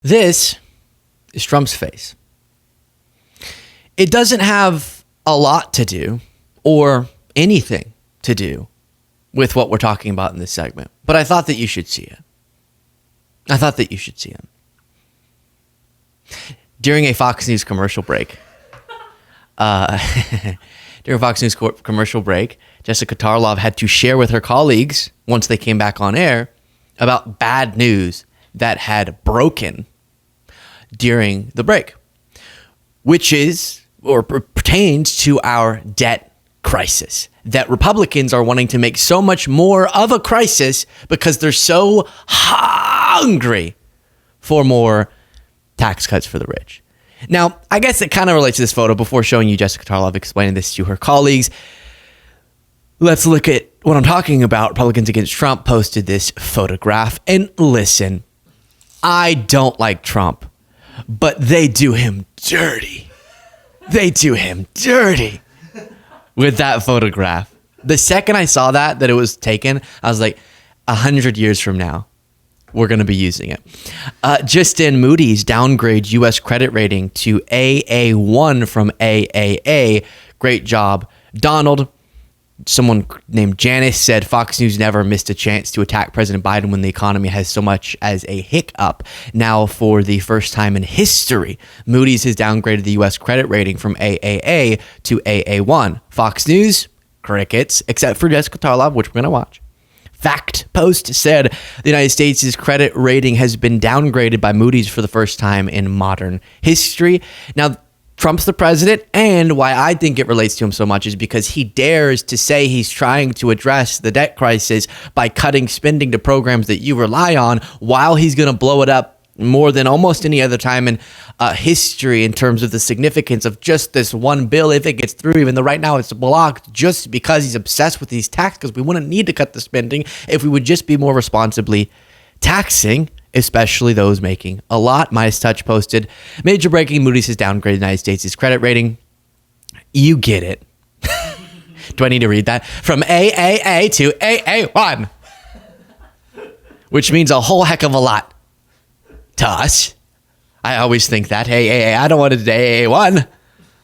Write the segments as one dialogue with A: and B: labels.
A: This is Trump's face. It doesn't have a lot to do or anything to do with what we're talking about in this segment, but I thought that you should see it. During a Fox News commercial break, Jessica Tarlov had to share with her colleagues, once they came back on air, about bad news that had broken during the break, which is or pertains to our debt crisis that Republicans are wanting to make so much more of a crisis because they're so hungry for more tax cuts for the rich. Now, I guess it kind of relates to this photo. Before showing you Jessica Tarlov explaining this to her colleagues, let's look at what I'm talking about. Republicans Against Trump posted this photograph. And listen, I don't like Trump, but they do him dirty. They do him dirty with that photograph. The second I saw that it was taken, I was like, 100 years from now, we're going to be using it. Just in, Moody's downgrade U.S. credit rating to AA1 from AAA. Great job, Donald. Someone named Janice said Fox News never missed a chance to attack President Biden when the economy has so much as a hiccup. Now, for the first time in history, Moody's has downgraded the U.S. credit rating from AAA to AA1. Fox News, crickets, except for Jessica Tarlov, which we're going to watch. Fact Post said the United States' credit rating has been downgraded by Moody's for the first time in modern history. Now, Trump's the president, and why I think it relates to him so much is because he dares to say he's trying to address the debt crisis by cutting spending to programs that you rely on, while he's going to blow it up more than almost any other time in history in terms of the significance of just this one bill if it gets through, even though right now it's blocked just because he's obsessed with these tax cuts. We wouldn't need to cut the spending if we would just be more responsibly taxing, especially those making a lot. Midas Touch posted, major breaking, Moody's has downgraded the United States' credit rating. You get it. Do I need to read that? From AAA to AA1, which means a whole heck of a lot to us. I always think that. Hey, I don't want to say AA1.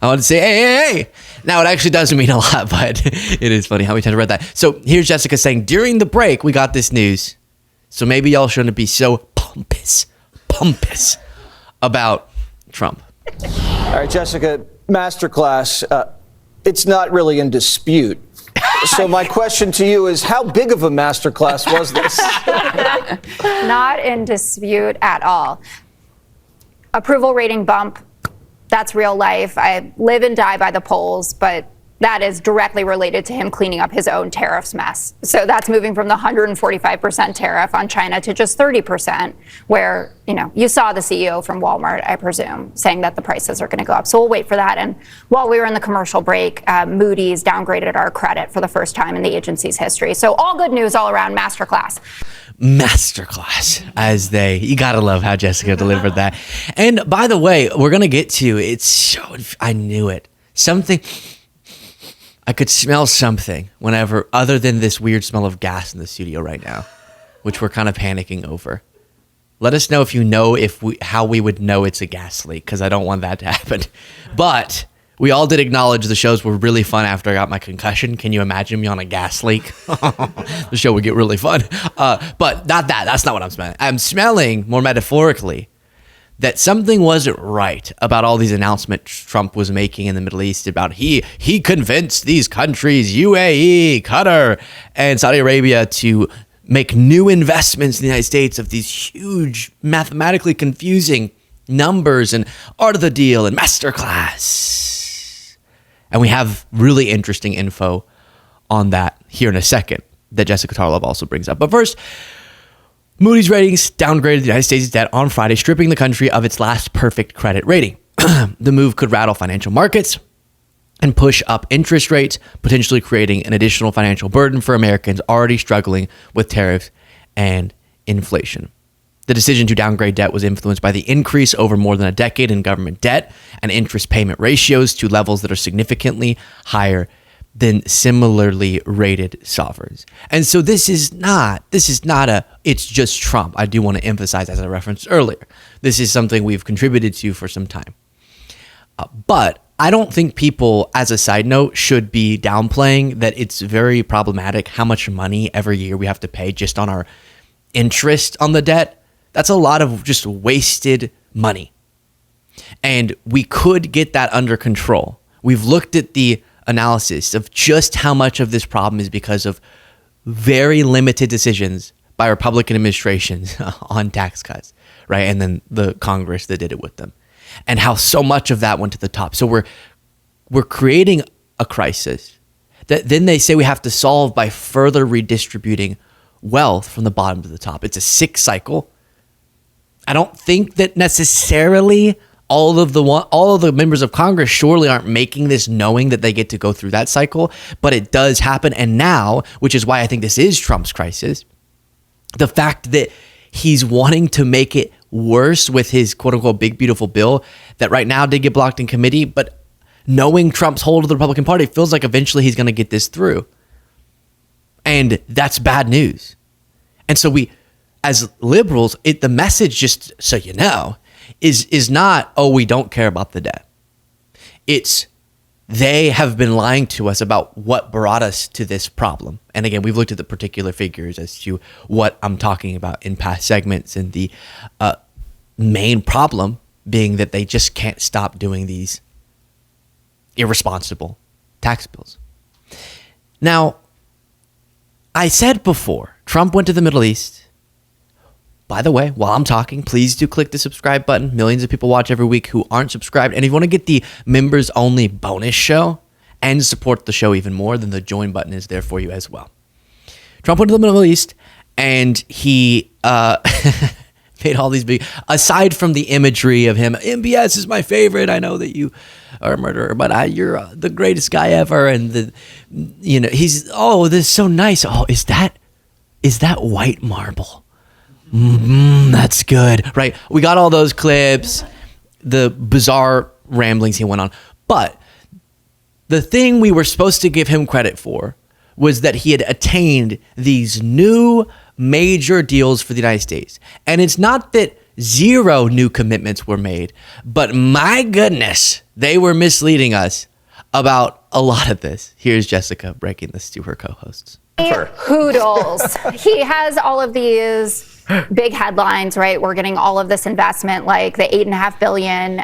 A: I want to say AAA. Now, it actually doesn't mean a lot, but it is funny how many times I read that. So here's Jessica saying, during the break, we got this news. So maybe y'all shouldn't be so pompous about Trump.
B: All right, Jessica, masterclass. It's not really in dispute. So my question to you is, how big of a masterclass was this?
C: Not in dispute at all. Approval rating bump, that's real life. I live and die by the polls, but that is directly related to him cleaning up his own tariffs mess. So that's moving from the 145% tariff on China to just 30%, where, you saw the CEO from Walmart, I presume, saying that the prices are going to go up. So we'll wait for that. And while we were in the commercial break, Moody's downgraded our credit for the first time in the agency's history. So all good news all around. Masterclass,
A: you gotta love how Jessica delivered that. And by the way, we're going to get to, I knew it. I could smell something whenever, other than this weird smell of gas in the studio right now, which we're kind of panicking over. Let us know if you know how we would know it's a gas leak, because I don't want that to happen. But we all did acknowledge the shows were really fun after I got my concussion. Can you imagine me on a gas leak? The show would get really fun. But not that. That's not what I'm smelling. I'm smelling, more metaphorically, that something wasn't right about all these announcements Trump was making in the Middle East about he convinced these countries, UAE, Qatar, and Saudi Arabia, to make new investments in the United States of these huge, mathematically confusing numbers and art of the deal and masterclass. And we have really interesting info on that here in a second that Jessica Tarlov also brings up. But first, Moody's ratings downgraded the United States' debt on Friday, stripping the country of its last perfect credit rating. The move could rattle financial markets and push up interest rates, potentially creating an additional financial burden for Americans already struggling with tariffs and inflation. The decision to downgrade debt was influenced by the increase over more than a decade in government debt and interest payment ratios to levels that are significantly higher than similarly rated sovereigns. And so this is not it's just Trump. I do want to emphasize, as I referenced earlier, This is something we've contributed to for some time. But I don't think people, as a side note, should be downplaying that it's very problematic how much money every year we have to pay just on our interest on the debt. That's a lot of just wasted money. And we could get that under control. We've looked at the analysis of just how much of this problem is because of very limited decisions by Republican administrations on tax cuts, right? And then the Congress that did it with them. And how so much of that went to the top. So we're creating a crisis that then they say we have to solve by further redistributing wealth from the bottom to the top. It's a sick cycle. I don't think that necessarily all of the members of Congress surely aren't making this knowing that they get to go through that cycle, but it does happen. And now, which is why I think this is Trump's crisis, the fact that he's wanting to make it worse with his quote unquote big beautiful bill that right now did get blocked in committee, but knowing Trump's hold of the Republican Party, it feels like eventually he's going to get this through. And that's bad news. And so we, as liberals, the message, just so you know, is not, oh, we don't care about the debt. It's they have been lying to us about what brought us to this problem. And again, we've looked at the particular figures as to what I'm talking about in past segments, and the main problem being that they just can't stop doing these irresponsible tax bills. Now, I said before, Trump went to the Middle East. By the way, while I'm talking, please do click the subscribe button. Millions of people watch every week who aren't subscribed. And if you want to get the members only bonus show and support the show even more, then the join button is there for you as well. Trump went to the Middle East and he made all these big, aside from the imagery of him, MBS is my favorite. I know that you are a murderer, but you're the greatest guy ever. And he's, oh, this is so nice. Oh, is that white marble? That's good, right? We got all those clips, the bizarre ramblings he went on. But the thing we were supposed to give him credit for was that he had attained these new major deals for the United States. And it's not that zero new commitments were made, but my goodness, they were misleading us about a lot of this. Here's Jessica breaking this to her co-hosts.
C: Hoodles. He has all of these big headlines, right? We're getting all of this investment, like the $8.5 billion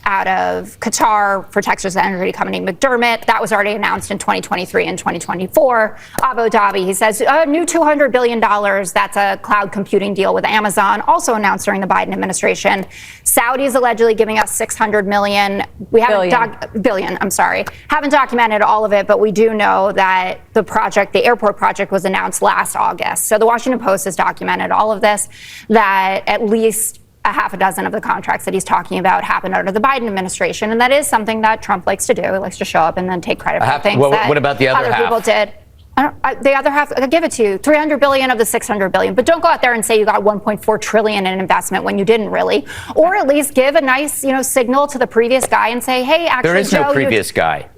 C: out of Qatar for Texas energy company McDermott. That was already announced in 2023 and 2024. Abu Dhabi, he says, a new $200 billion. That's a cloud computing deal with Amazon, also announced during the Biden administration. Saudis allegedly giving us $600 million. We haven't billion. I'm sorry. Haven't documented all of it, but we do know that the airport project was announced last August. So the Washington Post has documented all of this, that at least a half a dozen of the contracts that he's talking about happened under the Biden administration. And that is something that Trump likes to do. He likes to show up and then take credit for things that
D: what about the other half?
C: People did. The other half, I'll give it to you. $300 billion of the $600 billion. But don't go out there and say you got $1.4 trillion in investment when you didn't really. Or at least give a nice, signal to the previous guy and say, hey, actually,
D: there is no previous guy.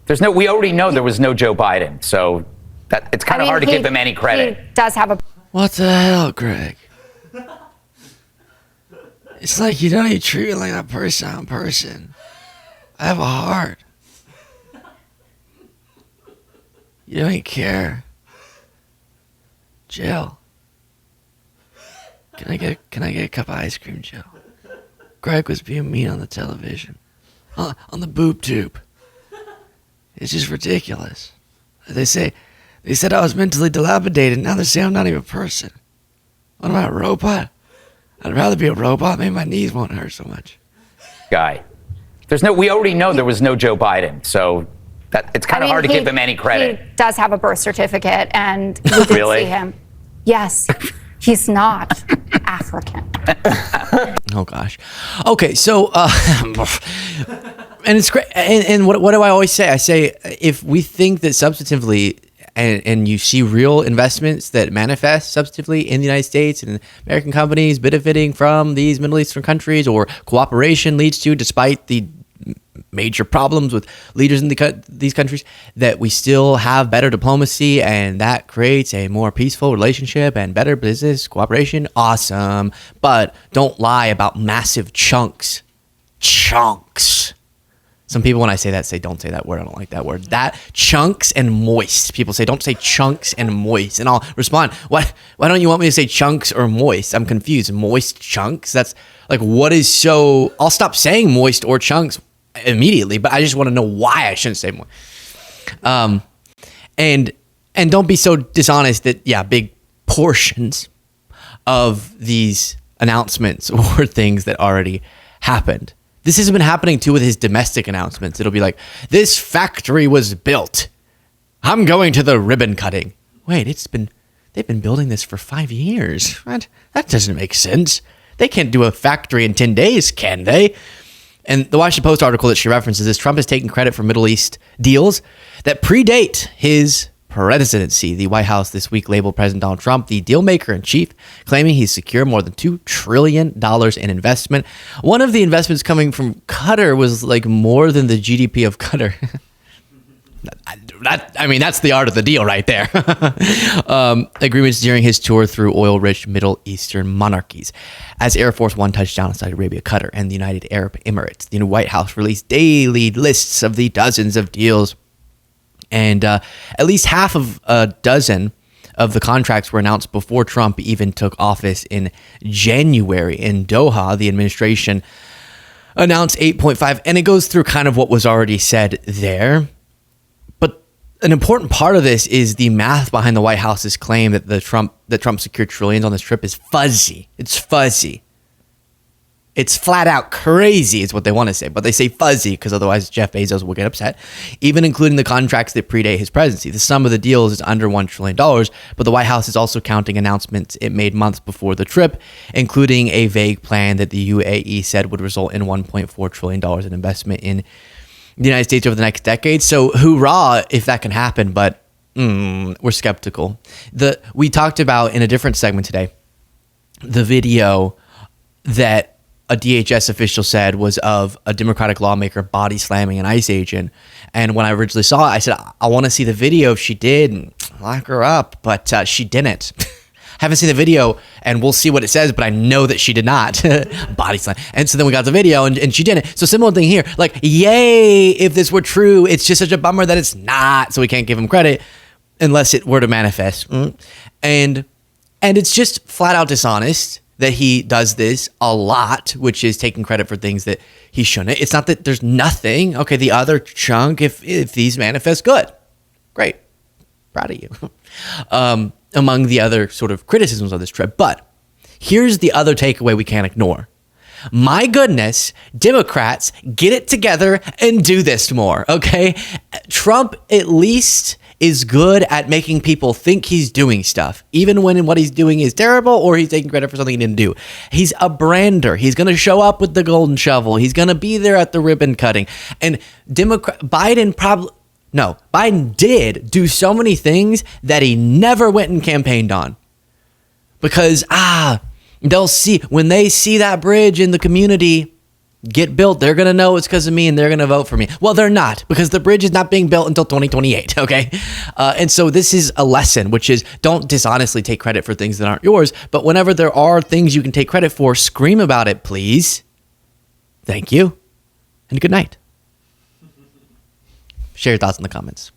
D: We already know there was no Joe Biden. So it's kind of hard to give him any credit.
C: He does have a...
A: What the hell, Greg? It's like you don't even treat me like that person. I have a heart. You don't even care. Jill. Can I get a cup of ice cream, Jill? Greg was being mean on the television. On the boob tube. It's just ridiculous. They said I was mentally dilapidated. Now they say I'm not even a person. What am I, a robot? I'd rather be a robot. Maybe my knees won't hurt so much.
D: Guy. We already know there was no Joe Biden, so it's kind of hard to give him any credit.
C: He does have a birth certificate, and we did see him. Yes, he's not African.
A: Oh gosh. Okay, so and it's great. And what do I always say? I say if we think that substantively, and you see real investments that manifest substantively in the United States and American companies benefiting from these Middle Eastern countries, or cooperation leads to, despite the major problems with leaders in these countries, that we still have better diplomacy and that creates a more peaceful relationship and better business cooperation. Awesome. But don't lie about massive chunks. Some people, when I say that, say don't say that word. I don't like that word. That chunks and moist. People say don't say chunks and moist. And I'll respond, why don't you want me to say chunks or moist? I'm confused. Moist chunks? That's like, what is so... I'll stop saying moist or chunks immediately, but I just want to know why I shouldn't say more. And don't be so dishonest that, yeah, big portions of these announcements were things that already happened. This has been happening too with his domestic announcements. It'll be like, this factory was built. I'm going to the ribbon cutting. Wait, they've been building this for 5 years. What? That doesn't make sense. They can't do a factory in 10 days, can they? And the Washington Post article that she references is Trump is taking credit for Middle East deals that predate his presidency. The White House this week labeled President Donald Trump the deal maker in chief, claiming he's secured more than $2 trillion in investment. One of the investments coming from Qatar was like more than the GDP of Qatar. That's the art of the deal right there. Agreements during his tour through oil-rich Middle Eastern monarchies. As Air Force One touched down in Saudi Arabia, Qatar, and the United Arab Emirates, the White House released daily lists of the dozens of deals. And at least half of a dozen of the contracts were announced before Trump even took office in January. In Doha, the administration announced 8.5, and it goes through kind of what was already said there. But an important part of this is the math behind the White House's claim that Trump secured trillions on this trip is fuzzy. It's fuzzy. It's flat out crazy is what they want to say, but they say fuzzy because otherwise Jeff Bezos will get upset, even including the contracts that predate his presidency. The sum of the deals is under $1 trillion, but the White House is also counting announcements it made months before the trip, including a vague plan that the UAE said would result in $1.4 trillion in investment in the United States over the next decade. So hoorah if that can happen, but we're skeptical. We talked about in a different segment today, the video that a DHS official said was of a Democratic lawmaker body slamming an ICE agent. And when I originally saw it, I said, I want to see the video if she did and lock her up, but she didn't. Haven't seen the video, and we'll see what it says, but I know that she did not body slam. And so then we got the video, and she didn't. So similar thing here, like, yay, if this were true, it's just such a bummer that it's not, so we can't give him credit unless it were to manifest. And it's just flat out dishonest that he does this a lot, which is taking credit for things that he shouldn't. It's not that there's nothing. Okay, the other chunk, if these manifest, good. Great. Proud of you. Among the other sort of criticisms of this trip. But here's the other takeaway we can't ignore. My goodness, Democrats, get it together and do this more, okay? Trump at least is good at making people think he's doing stuff, even when what he's doing is terrible or he's taking credit for something he didn't do. He's a brander. He's going to show up with the golden shovel. He's going to be there at the ribbon cutting. And Biden did do so many things that he never went and campaigned on. Because, they'll see, when they see that bridge in the community get built, they're going to know it's because of me and they're going to vote for me. Well, they're not, because the bridge is not being built until 2028, okay? And so this is a lesson, which is don't dishonestly take credit for things that aren't yours, but whenever there are things you can take credit for, scream about it, please. Thank you, and good night. Share your thoughts in the comments.